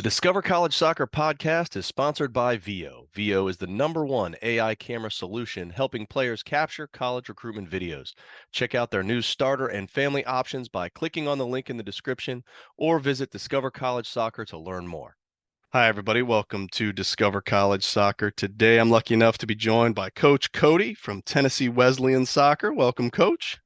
The Discover College Soccer podcast is sponsored by VIO. VIO is the #1 AI camera solution helping players capture college recruitment videos. Check out their new starter and family options by clicking on the link in the description or visit Discover College Soccer to learn more. Hi, everybody. Welcome to Discover College Soccer. Today, I'm lucky enough to be joined by Coach Codi from Tennessee Wesleyan Soccer. Welcome, Coach.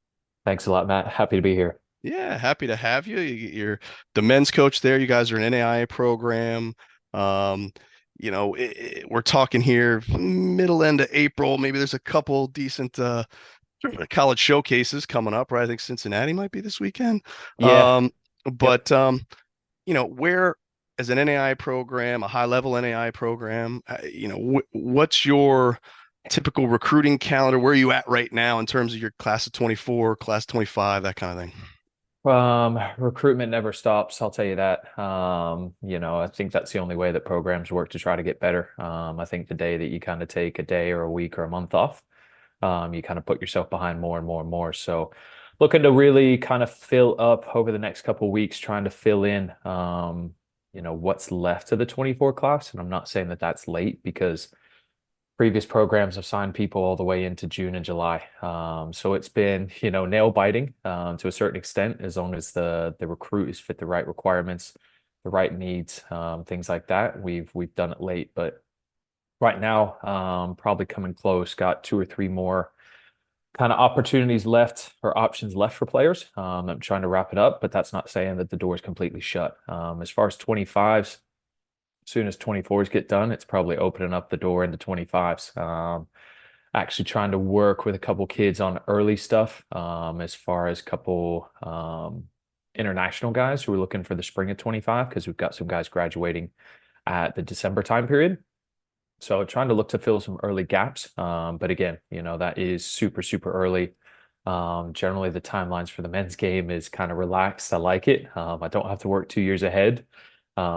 Thanks a lot, Matt. Happy to be here. Yeah, happy to have you. You're the men's coach there. You guys are an NAIA program. Um, we're talking here middle end of April. Maybe there's a couple decent college showcases coming up, right? I think Cincinnati might be this weekend. Yeah. Um, Yep. but where as an NAIA program, a high level NAIA program, what's your typical recruiting calendar? Where are you at right now in terms of your class of 24, class of 25, that kind of thing? Recruitment never stops, I'll tell you that. I think that's the only way that programs work to try to get better. I think the day that you kind of take a day or a week or a month off, you kind of put yourself behind more and more and more. So looking to really kind of fill up over the next couple of weeks, trying to fill in, what's left of the 24 class. And I'm not saying that that's late because previous programs have signed people all the way into June and July. So it's been, nail biting to a certain extent, as long as the recruit is fit the right requirements, the right needs, things like that. We've done it late, but right now, probably coming close. Got two or three more kind of opportunities left or options left for players. I'm trying to wrap it up, but that's not saying that the door is completely shut. As far as 25s, soon as 24s get done, it's probably opening up the door into 25s. Actually trying to work with a couple kids on early stuff, as far as a couple international guys who are looking for the spring of 25, because we've got some guys graduating at the December time period. So trying to look to fill some early gaps. But again, that is super, super early. Generally, the timelines for the men's game is kind of relaxed. I like it. I don't have to work 2 years ahead,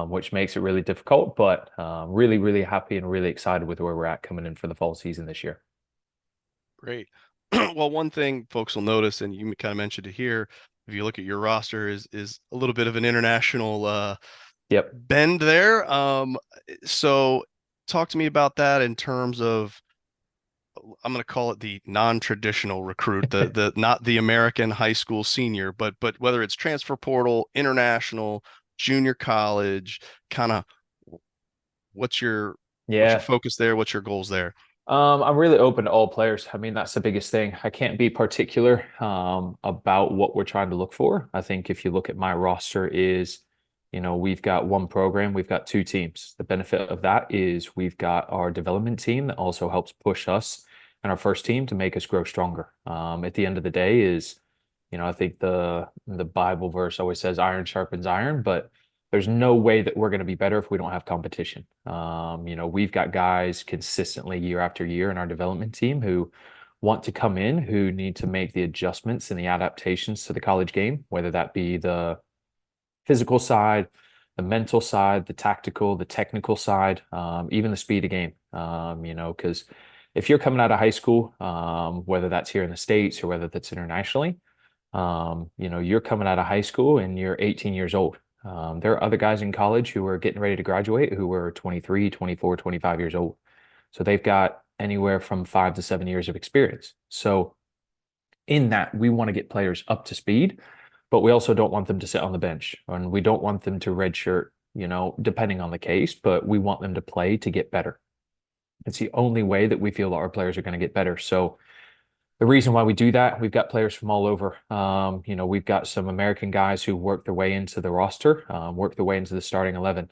which makes it really difficult, but really, really happy and really excited with where we're at coming in for the fall season this year. Great. Well, one thing folks will notice, and you kind of mentioned it here, if you look at your roster, is a little bit of an international Yep. bend there. So talk to me about that in terms of, I'm going to call it the non-traditional recruit, the not the American high school senior, but whether it's transfer portal, international, junior college, kind of what's your what's your Yeah. focus there? What's your goals there? I'm really open to all players. I mean, that's the biggest thing. I can't be particular about what we're trying to look for. I think if you look at my roster is, we've got one program, we've got two teams. The benefit of that is we've got our development team that also helps push us and our first team to make us grow stronger. At the end of the day is, I think the Bible verse always says iron sharpens iron, but there's no way that we're going to be better if we don't have competition. We've got guys consistently year after year in our development team who want to come in, who need to make the adjustments and the adaptations to the college game, whether that be the physical side, the mental side, the tactical, the technical side, even the speed of game. Because if you're coming out of high school, whether that's here in the States or whether that's internationally, you're coming out of high school and you're 18 years old. There are other guys in college who are getting ready to graduate who were 23, 24, 25 years old. So they've got anywhere from 5 to 7 years of experience. So in that, we want to get players up to speed, but we also don't want them to sit on the bench and we don't want them to redshirt, depending on the case, but we want them to play to get better. It's the only way that we feel that our players are going to get better. So the reason why we do that, we've got players from all over. We've got some American guys who work their way into the roster, work their way into the starting 11.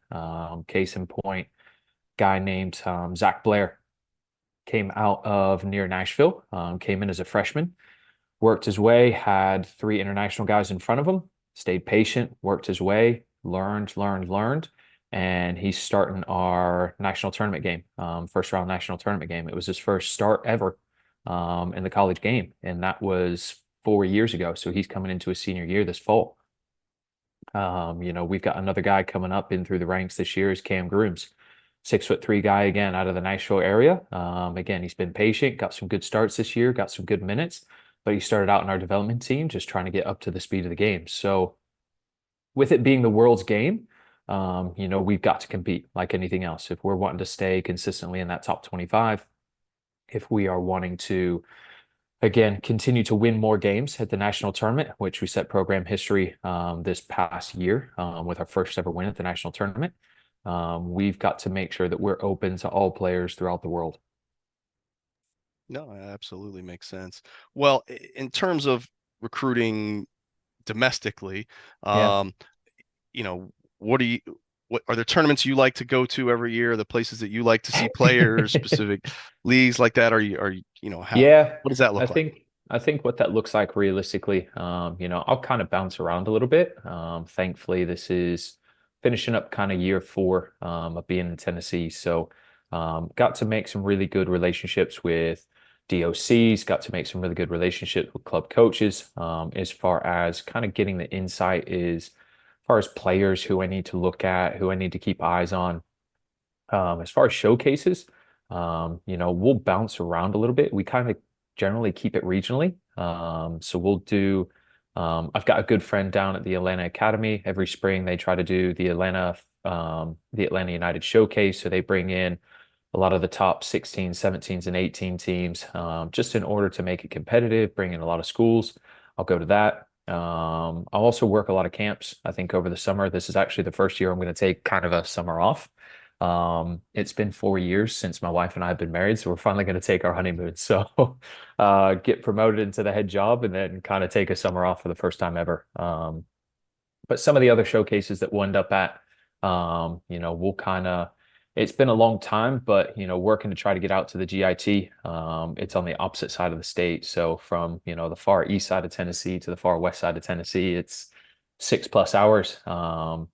Case in point, guy named Zach Blair came out of near Nashville, came in as a freshman, worked his way, had three international guys in front of him, stayed patient, worked his way, learned, and he's starting our national tournament game, first round national tournament game. It was his first start ever in the college game, and that was 4 years ago. So he's coming into his senior year this fall. We've got another guy coming up in through the ranks this year is Cam Grooms, 6'3" guy again out of the Nashville area. Again, he's been patient, got some good starts this year, got some good minutes, but he started out in our development team just trying to get up to the speed of the game. So with it being the world's game, we've got to compete like anything else. If we're wanting to stay consistently in that top 25, if we are wanting to, again, continue to win more games at the national tournament, which we set program history this past year with our first ever win at the national tournament, we've got to make sure that we're open to all players throughout the world. No, it absolutely makes sense. Well, in terms of recruiting domestically, Yeah. um, you know, what do you what are there tournaments you like to go to every year? The places that you like to see players, specific leagues like that? How Yeah, what does that I look like? think I think what that looks like realistically, I'll kind of bounce around a little bit. Thankfully, this is finishing up kind of year four of being in Tennessee. So got to make some really good relationships with DOCs, got to make some really good relationships with club coaches, as far as kind of getting the insight is as far as players who I need to look at, who I need to keep eyes on. As far as showcases, we'll bounce around a little bit. We kind of generally keep it regionally. So we'll do, I've got a good friend down at the Atlanta Academy. Every spring they try to do the Atlanta United Showcase. So they bring in a lot of the top 16, 17s, and 18 teams, just in order to make it competitive, bring in a lot of schools. I'll go to that. I'll also work a lot of camps. I think over the summer, this is actually the first year I'm going to take kind of a summer off. It's been 4 years since my wife and I have been married, so we're finally going to take our honeymoon. So, get promoted into the head job and then kind of take a summer off for the first time ever. But some of the other showcases that we'll end up at, we'll kind of, it's been a long time, but, working to try to get out to the GIT. It's on the opposite side of the state. So from, the far east side of Tennessee to the far west side of Tennessee, it's 6+ hours.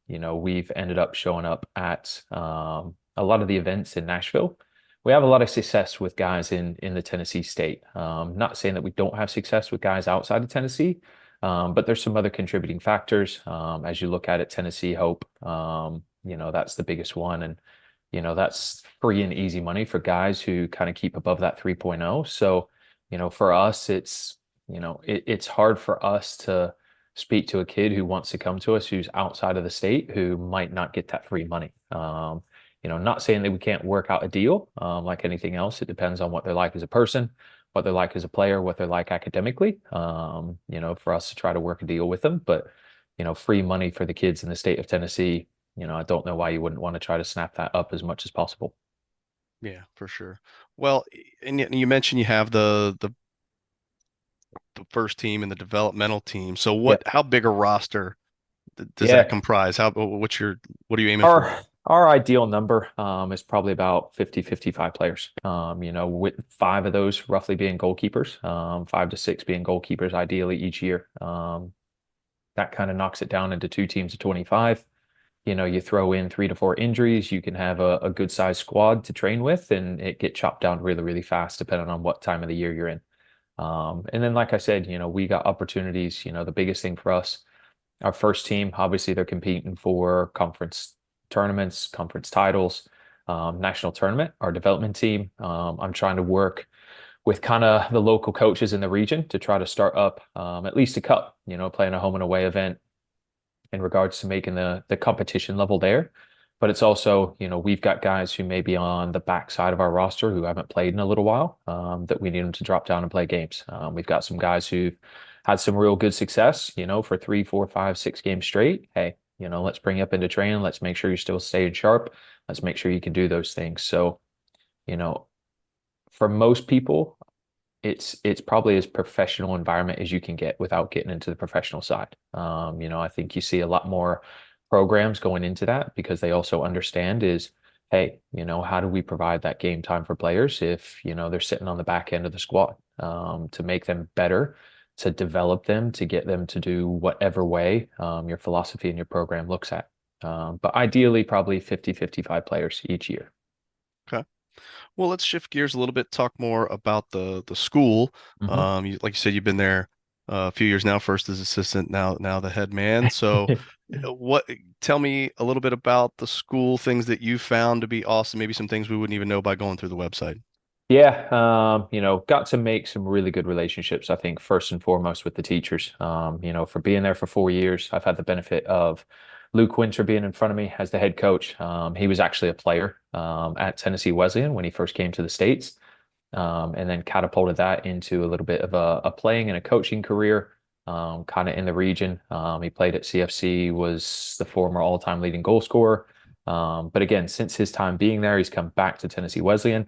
We've ended up showing up at a lot of the events in Nashville. We have a lot of success with guys in the Tennessee state. Not saying that we don't have success with guys outside of Tennessee, but there's some other contributing factors. As you look at it, Tennessee Hope, that's the biggest one. And, that's free and easy money for guys who kind of keep above that 3.0. So, for us, it's hard for us to speak to a kid who wants to come to us who's outside of the state who might not get that free money. Not saying that we can't work out a deal, like anything else. It depends on what they're like as a person, what they're like as a player, what they're like academically, for us to try to work a deal with them. But, free money for the kids in the state of Tennessee, I don't know why you wouldn't want to try to snap that up as much as possible. Yeah, for sure. Well, and you mentioned you have the first team and the developmental team. So Yeah. how big a roster does that Yeah. comprise? What are you aiming for? Our ideal number is probably about 50-55 players. With five of those roughly being goalkeepers, 5 to 6 being goalkeepers ideally each year. That kind of knocks it down into 2 teams of 25. You throw in 3 to 4 injuries, you can have a good sized squad to train with, and it get chopped down really, really fast depending on what time of the year you're in. And then, like I said, we got opportunities. The biggest thing for us, our first team, obviously, they're competing for conference tournaments, conference titles, national tournament. Our development team, I'm trying to work with kind of the local coaches in the region to try to start up at least a cup, playing a home and away event in regards to making the competition level there. But it's also, we've got guys who may be on the backside of our roster who haven't played in a little while, that we need them to drop down and play games. We've got some guys who've had some real good success, for 3, 4, 5, 6 games straight. Hey, let's bring you up into training. Let's make sure you're still staying sharp. Let's make sure you can do those things. So, you know, for most people, it's probably as professional environment as you can get without getting into the professional side. I think you see a lot more programs going into that because they also understand is, hey, how do we provide that game time for players if, they're sitting on the back end of the squad, to make them better, to develop them, to get them to do whatever way your philosophy and your program looks at. But ideally, probably 50-55 players each year. Okay. Well, let's shift gears a little bit, talk more about the school. Mhm. Like you said, you've been there a few years now, first as assistant, now the head man. So, what tell me a little bit about the school, things that you found to be awesome, maybe some things we wouldn't even know by going through the website. Yeah, got to make some really good relationships, I think, first and foremost with the teachers. For being there for 4 years, I've had the benefit of Luke Winter being in front of me as the head coach. He was actually a player at Tennessee Wesleyan when he first came to the States, and then catapulted that into a little bit of a playing and a coaching career, kind of in the region. He played at CFC, was the former all-time leading goal scorer. But again, since his time being there, he's come back to Tennessee Wesleyan,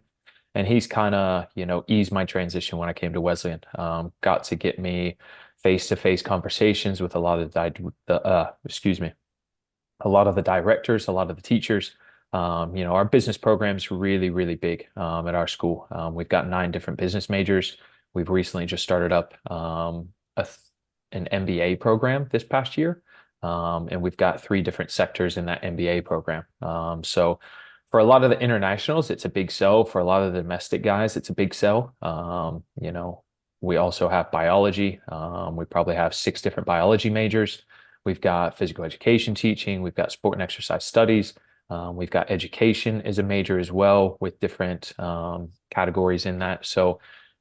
and he's kind of, eased my transition when I came to Wesleyan. Got to get me face-to-face conversations with a lot of excuse me, a lot of the directors, a lot of the teachers. Our business program's really, really big at our school. We've got 9 different business majors. We've recently just started up an MBA program this past year. And we've got 3 different sectors in that MBA program. So for a lot of the internationals, it's a big sell. For a lot of the domestic guys, it's a big sell. We also have biology. We probably have 6 different biology majors. We've got physical education teaching. We've got sport and exercise studies. We've got education as a major as well, with different categories in that. So,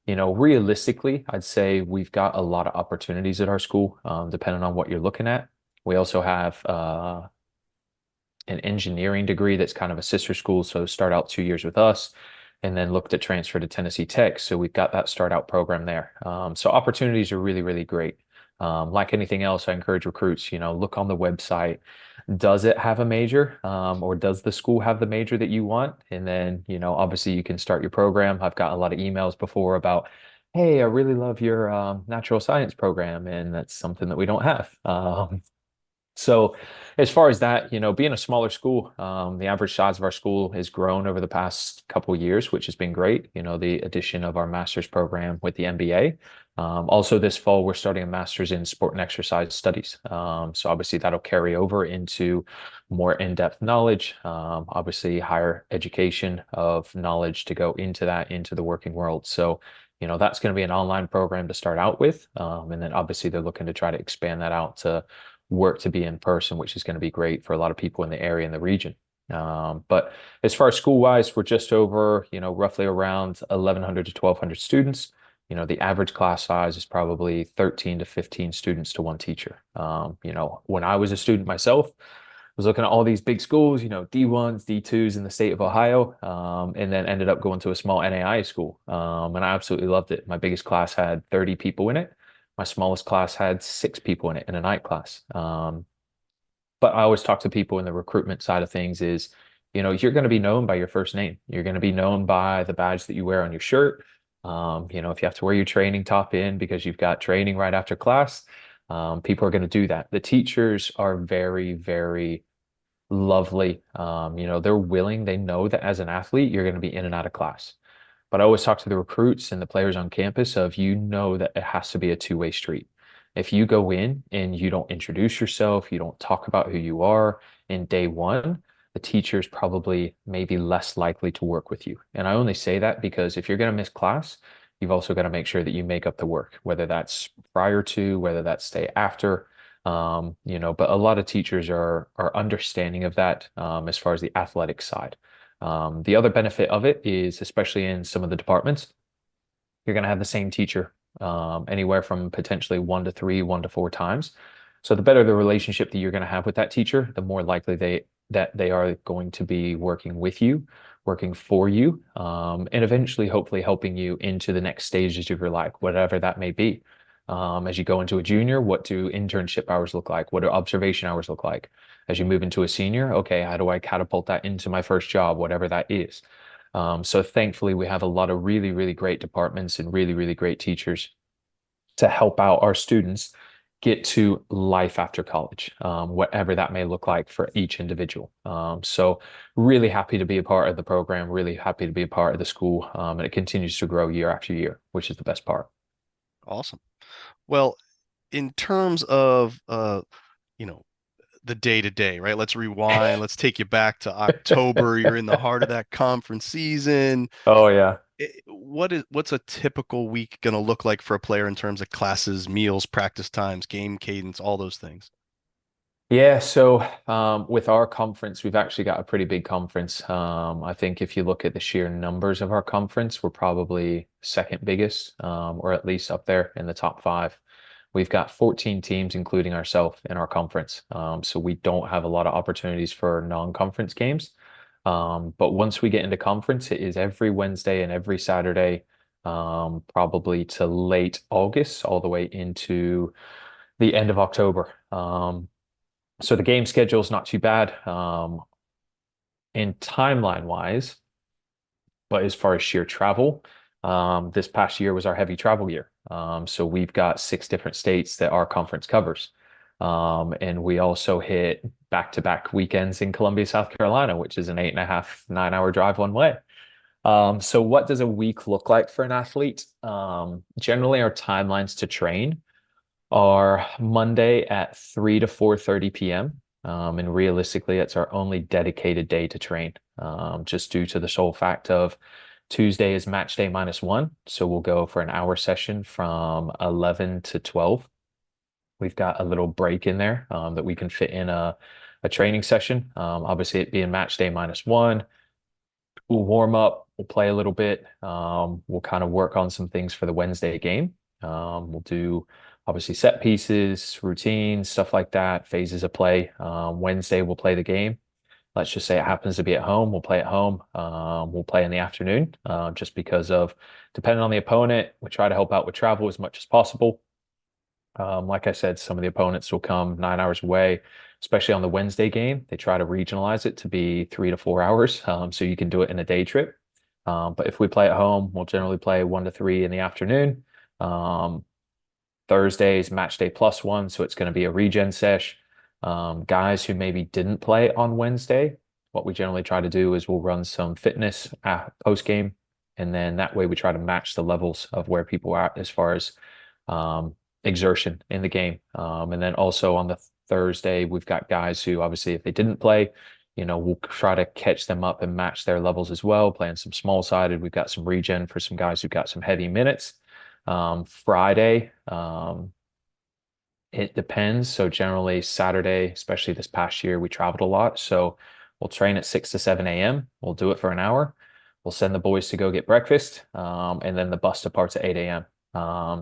realistically, I'd say we've got a lot of opportunities at our school, depending on what you're looking at. We also have an engineering degree that's kind of a sister school. So start out 2 years with us and then look to transfer to Tennessee Tech. So we've got that start out program there. So opportunities are really, really great. Like anything else, I encourage recruits, look on the website. Does it have a major, or does the school have the major that you want? And then, obviously you can start your program. I've got a lot of emails before about, hey, I really love your natural science program, and that's something that we don't have. So as far as that, being a smaller school, the average size of our school has grown over the past couple of years, which has been great. The addition of our master's program with the MBA. Also this fall, we're starting a master's in sport and exercise studies. So obviously that'll carry over into more in-depth knowledge, obviously higher education of knowledge to go into that, into the working world. So, that's going to be an online program to start out with. And then obviously they're looking to try to expand that out to work to be in person, which is going to be great for a lot of people in the area and the region. But as far as school wise, we're just over, roughly around 1,100 to 1,200 students. The average class size is probably 13 to 15 students to one teacher. When I was a student myself, I was looking at all these big schools, D1s, D2s in the state of Ohio, and then ended up going to a small NAIA school. And I absolutely loved it. My biggest class had 30 people in it. My smallest class had 6 people in it in a night class. But I always talk to people in the recruitment side of things is, you're going to be known by your first name. You're going to be known by the badge that you wear on your shirt. If you have to wear your training top in because you've got training right after class, people are going to do that. The teachers are very, very lovely. They're willing. They know that as an athlete, you're going to be in and out of class. But I always talk to the recruits and the players on campus of, that it has to be a two-way street. If you go in and you don't introduce yourself, you don't talk about who you are in day one, the teacher's probably maybe less likely to work with you. And I only say that because if you're going to miss class, you've also got to make sure that you make up the work, whether that's prior to, whether that's day after. But a lot of teachers are understanding of that, as far as the athletic side. The other benefit of it is, especially in some of the departments, you're going to have the same teacher anywhere from potentially 1 to 3, 1 to 4 times. So the better the relationship that you're going to have with that teacher, the more likely they are going to be working with you, working for you, and eventually, hopefully, helping you into the next stages of your life, whatever that may be. As you go into a junior, what do internship hours look like? What do observation hours look like? As you move into a senior, okay, how do I catapult that into my first job, whatever that is? So thankfully, we have a lot of really, really great departments and really, really great teachers to help out our students get to life after college, whatever that may look like for each individual. So really happy to be a part of the program, really happy to be a part of the school, and it continues to grow year after year, which is the best part. Awesome. Well, in terms of the day to day, right? Let's rewind. Let's take you back to October. You're in the heart of that conference season. Oh yeah. What's a typical week going to look like for a player in terms of classes, meals, practice times, game cadence, all those things? Yeah, so with our conference, we've actually got a pretty big conference. I think if you look at the sheer numbers of our conference, we're probably second biggest, or at least up there in the top 5. we've got 14 teams, including ourselves, in our conference. So we don't have a lot of opportunities for non-conference games. But once we get into conference, it is every Wednesday and every Saturday, probably to late August, all the way into the end of October. So the game schedule is not too bad in timeline wise, but as far as sheer travel, this past year was our heavy travel year. So we've got 6 different states that our conference covers. And we also hit back-to-back weekends in Columbia, South Carolina, which is an 8.5, 9-hour drive one way. So what does a week look like for an athlete? Generally, our timelines to train are Monday at 3 to 4:30 p.m. And realistically, it's our only dedicated day to train, just due to the sole fact of Tuesday is match day -1. So we'll go for an hour session from 11 to 12. We've got a little break in there that we can fit in a training session. Obviously, it being match day -1, we'll warm up, we'll play a little bit. We'll kind of work on some things for the Wednesday game. We'll do obviously set pieces, routines, stuff like that, phases of play. Wednesday, we'll play the game. Let's just say it happens to be at home. We'll play at home. We'll play in the afternoon just because of depending on the opponent. We try to help out with travel as much as possible. Like I said, some of the opponents will come 9 hours away, especially on the Wednesday game. They try to regionalize it to be 3 to 4 hours, so you can do it in a day trip. But if we play at home, we'll generally play 1 to 3 in the afternoon. Thursday's match day +1, so it's going to be a regen sesh. Guys who maybe didn't play on Wednesday, what we generally try to do is we'll run some fitness post game, and then that way we try to match the levels of where people are at as far as exertion in the game. And then also on the Thursday, we've got guys who obviously, if they didn't play, we'll try to catch them up and match their levels as well, playing some small sided. We've got some regen for some guys who've got some heavy minutes. Friday, it depends. So generally Saturday, especially this past year, we traveled a lot. So we'll train at 6 to 7 a.m. We'll do it for an hour. We'll send the boys to go get breakfast. And then the bus departs at 8 a.m.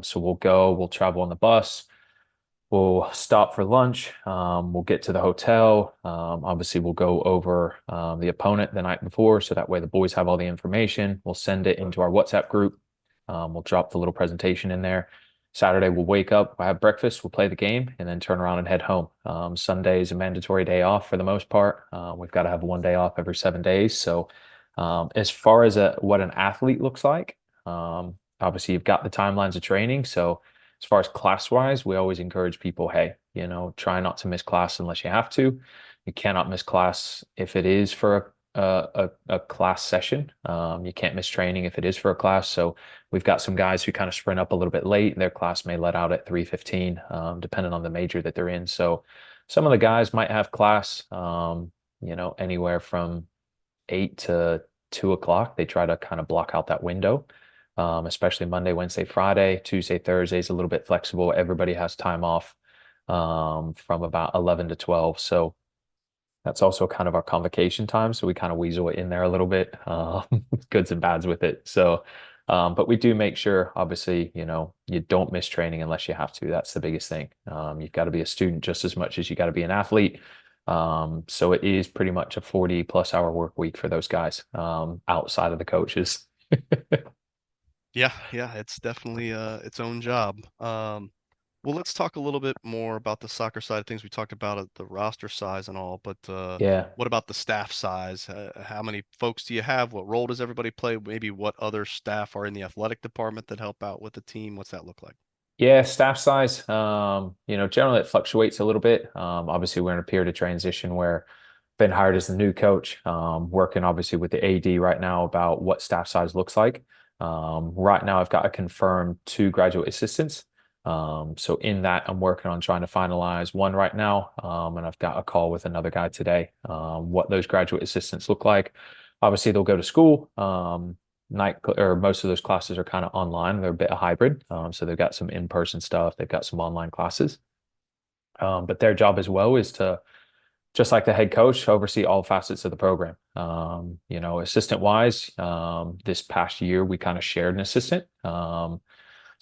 So we'll travel on the bus. We'll stop for lunch. We'll get to the hotel. Obviously, we'll go over the opponent the night before. So that way the boys have all the information. We'll send it into our WhatsApp group. We'll drop the little presentation in there. Saturday, we'll wake up, we'll have breakfast, we'll play the game, and then turn around and head home. Sunday is a mandatory day off for the most part. We've got to have 1 day off every 7 days. So as far as what an athlete looks like, obviously you've got the timelines of training. So as far as class-wise, we always encourage people, hey, try not to miss class unless you have to. You cannot miss class if it is for a class session. You can't miss training if it is for a class. So we've got some guys who kind of sprint up a little bit late. Their class may let out at 3:15, depending on the major that they're in. So some of the guys might have class, anywhere from 8 to 2 o'clock. They try to kind of block out that window, especially Monday, Wednesday, Friday. Tuesday, Thursday is a little bit flexible. Everybody has time off from about 11 to 12. So that's also kind of our convocation time. So we kind of weasel it in there a little bit, goods and bads with it. So, but we do make sure, obviously, you don't miss training unless you have to. That's the biggest thing. You've got to be a student just as much as you got to be an athlete. So it is pretty much a 40+ hour work week for those guys, outside of the coaches. Yeah, it's definitely its own job. Well, let's talk a little bit more about the soccer side of things. We talked about the roster size and all, but Yeah. what about the staff size? How many folks do you have? What role does everybody play? Maybe what other staff are in the athletic department that help out with the team? What's that look like? Yeah, staff size, generally it fluctuates a little bit. Obviously we're in a period of transition where been hired as the new coach, working obviously with the AD right now about what staff size looks like. Right now I've got a confirmed 2 graduate assistants. So in that I'm working on trying to finalize one right now. And I've got a call with another guy today, what those graduate assistants look like. Obviously they'll go to school. Most of those classes are kind of online. They're a bit of hybrid. So they've got some in-person stuff. They've got some online classes. But their job as well is to, just like the head coach, oversee all facets of the program. Assistant wise, this past year we kind of shared an assistant.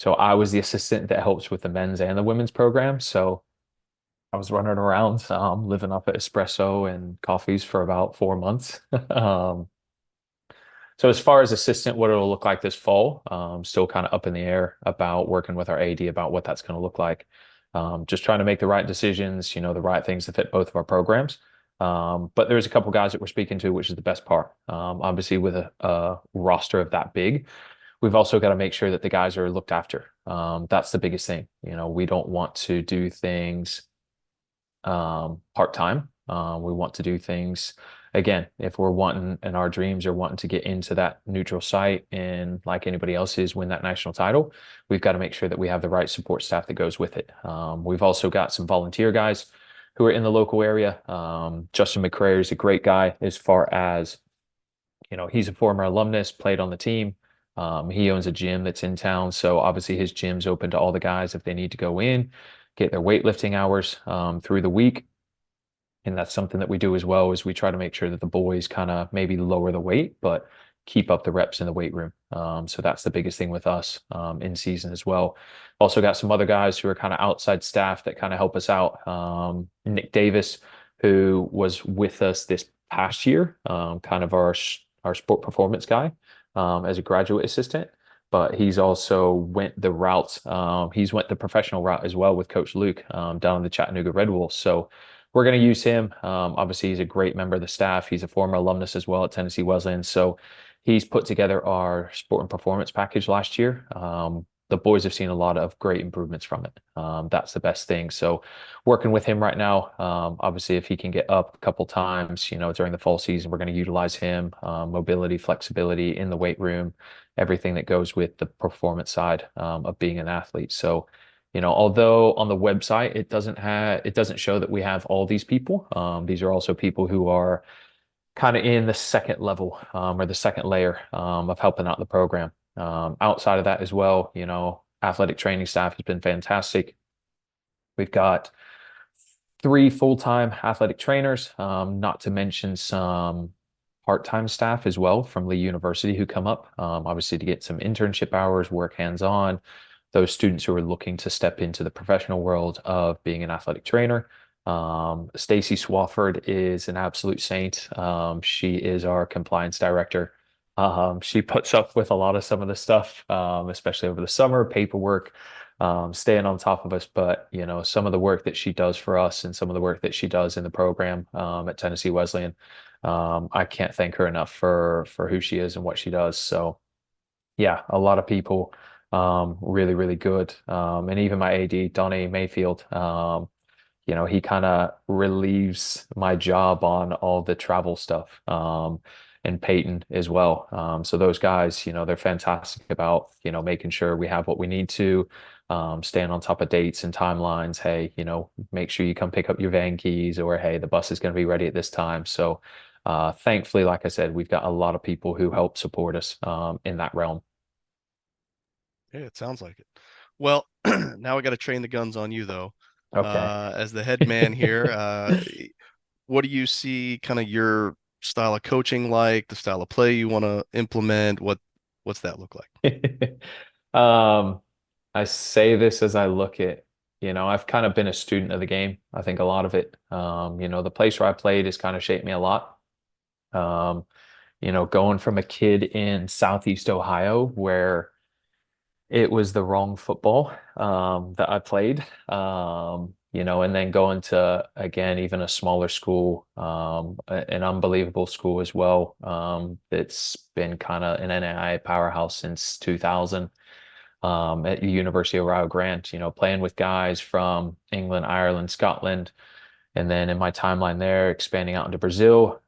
So I was the assistant that helps with the men's and the women's program. So I was running around, living off of espresso and coffees for about 4 months. Um, so as far as assistant, what it'll look like this fall, still kind of up in the air about working with our AD about what that's going to look like. Just trying to make the right decisions, the right things to fit both of our programs. But there's a couple guys that we're speaking to, which is the best part. Obviously, with a roster of that big, we've also got to make sure that the guys are looked after. That's the biggest thing. We don't want to do things part-time. We want to do things again, if we're wanting and our dreams are wanting to get into that neutral site and like anybody else is win that national title, we've got to make sure that we have the right support staff that goes with it. We've also got some volunteer guys who are in the local area. Justin McCrary is a great guy as far as, he's a former alumnus, played on the team. He owns a gym that's in town. So obviously his gym's open to all the guys if they need to go in, get their weightlifting hours through the week. And that's something that we do as well is we try to make sure that the boys kind of maybe lower the weight, but keep up the reps in the weight room. So that's the biggest thing with us in season as well. Also got some other guys who are kind of outside staff that kind of help us out. Nick Davis, who was with us this past year, kind of our sport performance guy as a graduate assistant. But he's also went the route. He's went the professional route as well with Coach Luke down in the Chattanooga Red Wolves. So we're going to use him. Obviously, he's a great member of the staff. He's a former alumnus as well at Tennessee Wesleyan. So he's put together our sport and performance package last year. The boys have seen a lot of great improvements from it. That's the best thing. So working with him right now, obviously, if he can get up a couple times, during the fall season, we're going to utilize him, mobility, flexibility in the weight room, everything that goes with the performance side of being an athlete. So although on the website it doesn't show that we have all these people. These are also people who are kind of in the second level or the second layer of helping out the program. Outside of that as well, athletic training staff has been fantastic. We've got 3 full-time athletic trainers, not to mention some part-time staff as well from Lee University who come up, obviously to get some internship hours, work hands-on, those students who are looking to step into the professional world of being an athletic trainer. Stacy Swafford is an absolute saint. She is our compliance director. She puts up with a lot of some of the stuff, especially over the summer, paperwork, staying on top of us. But, some of the work that she does for us and some of the work that she does in the program at Tennessee Wesleyan, I can't thank her enough for who she is and what she does. So, yeah, a lot of people, really, really good. And even my AD, Donnie Mayfield, he kind of relieves my job on all the travel stuff. And Peyton as well. So those guys, they're fantastic about, making sure we have what we need to, staying on top of dates and timelines. Hey, make sure you come pick up your van keys, or hey, the bus is going to be ready at this time. So thankfully, like I said, we've got a lot of people who help support us in that realm. Yeah, it sounds like it. Well, now we got to train the guns on you though. Okay. As the head man here, what do you see kind of your style of coaching like, the style of play you want to implement? What's that look like? Um, I say this as I look at, I've kind of been a student of the game. I think a lot of it, the place where I played has kind of shaped me a lot. Um, going from a kid in Southeast Ohio where it was the wrong football that I played. And then going to again even a smaller school, an unbelievable school as well. That's been kind of an NAIA powerhouse since 2000. At the University of Rio Grande, playing with guys from England, Ireland, Scotland, and then in my timeline there, expanding out into Brazil,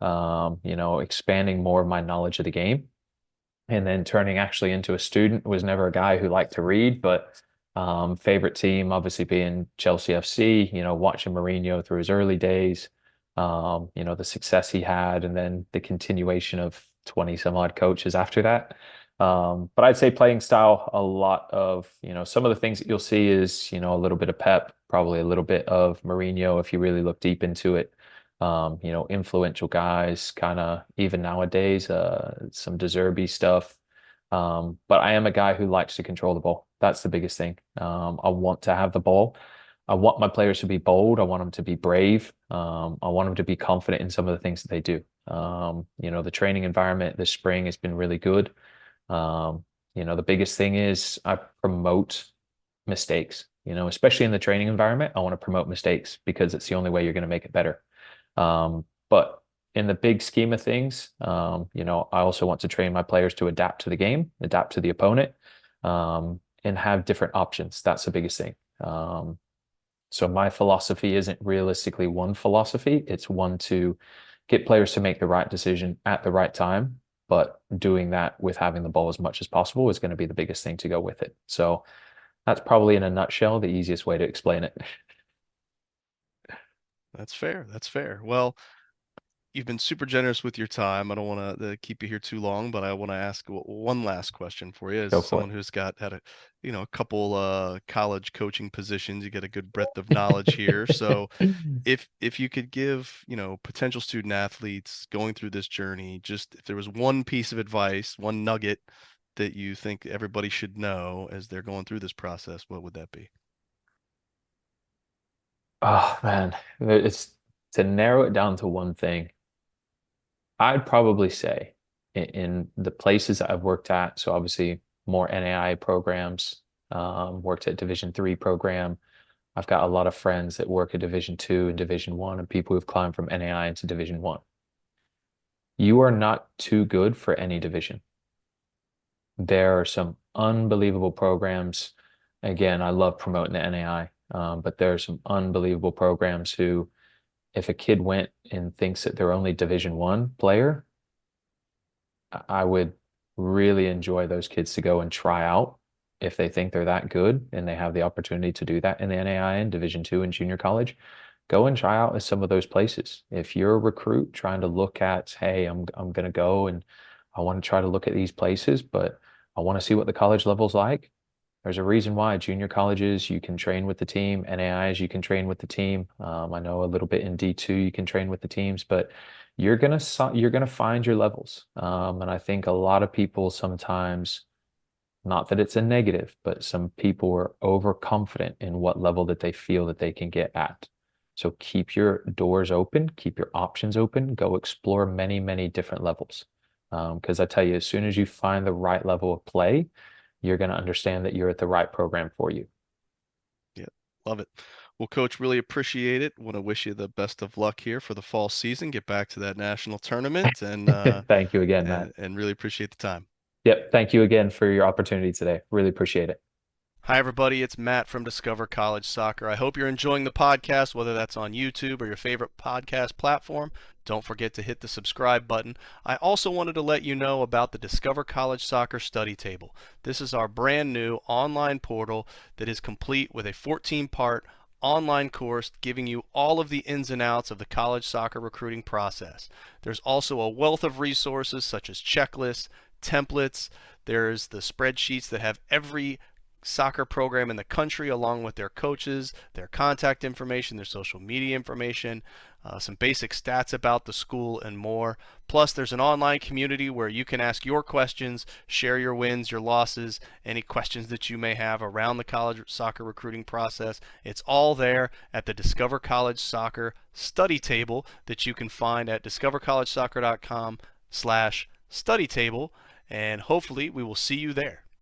expanding more of my knowledge of the game and then turning actually into a student. Was never a guy who liked to read, but favorite team obviously being Chelsea FC, watching Mourinho through his early days, the success he had, and then the continuation of 20 some odd coaches after that. But I'd say playing style, a lot of, some of the things that you'll see is, a little bit of Pep, probably a little bit of Mourinho if you really look deep into it. Influential guys, kind of even nowadays, some De Zerbi stuff. But I am a guy who likes to control the ball. That's the biggest thing. I want to have the ball. I want my players to be bold. I want them to be brave. I want them to be confident in some of the things that they do. The training environment this spring has been really good. The biggest thing is I promote mistakes, especially in the training environment. I want to promote mistakes because it's the only way you're going to make it better. But in the big scheme of things, I also want to train my players to adapt to the game, adapt to the opponent, and have different options. That's the biggest thing. So my philosophy isn't realistically one philosophy. It's one to get players to make the right decision at the right time, but doing that with having the ball as much as possible is going to be the biggest thing to go with it. So that's probably in a nutshell the easiest way to explain it. That's fair. That's fair. Well, you've been super generous with your time. I don't want to keep you here too long, but I want to ask one last question for you. As Go for someone who's had a couple college coaching positions, you get a good breadth of knowledge here. So it. if you could give, potential student athletes going through this journey, just if there was one piece of advice, one nugget that you think everybody should know as they're going through this process, what would that be? Oh man, it's to narrow it down to one thing. I'd probably say in the places that I've worked at, so obviously more NAI programs, worked at Division 3 program. I've got a lot of friends that work at Division 2 and Division 1 and people who've climbed from NAI into Division 1. You are not too good for any division. There are some unbelievable programs. Again, I love promoting the NAI, but there are some unbelievable programs who, if a kid went and thinks that they're only Division 1 player, I would really enjoy those kids to go and try out if they think they're that good and they have the opportunity to do that in the NAI and Division 2 and junior college. Go and try out at some of those places. If you're a recruit trying to look at, hey, I'm going to go and I want to try to look at these places, but I want to see what the college level's like. There's a reason why junior colleges you can train with the team, NAIs you can train with the team. I know a little bit in D2 you can train with the teams, but you're gonna find your levels. And I think a lot of people sometimes, not that it's a negative, but some people are overconfident in what level that they feel that they can get at. So keep your doors open, keep your options open, go explore many, many different levels. Because I tell you, as soon as you find the right level of play, you're going to understand that you're at the right program for you. Yeah, love it. Well, Coach, really appreciate it. Want to wish you the best of luck here for the fall season. Get back to that national tournament and Thank you again, Matt. and really appreciate the time. Yep. Thank you again for your opportunity today. Really appreciate it. Hi, everybody. It's Matt from Discover College Soccer. I hope you're enjoying the podcast, whether that's on YouTube or your favorite podcast platform. Don't forget to hit the subscribe button. I also wanted to let you know about the Discover College Soccer Study Table. This is our brand new online portal that is complete with a 14-part online course giving you all of the ins and outs of the college soccer recruiting process. There's also a wealth of resources such as checklists, templates. There's the spreadsheets that have every soccer program in the country along with their coaches, their contact information, their social media information, some basic stats about the school and more. Plus there's an online community where you can ask your questions, share your wins, your losses, any questions that you may have around the college soccer recruiting process. It's all there at the Discover College Soccer study table that you can find at discovercollegesoccer.com/study table, and hopefully we will see you there.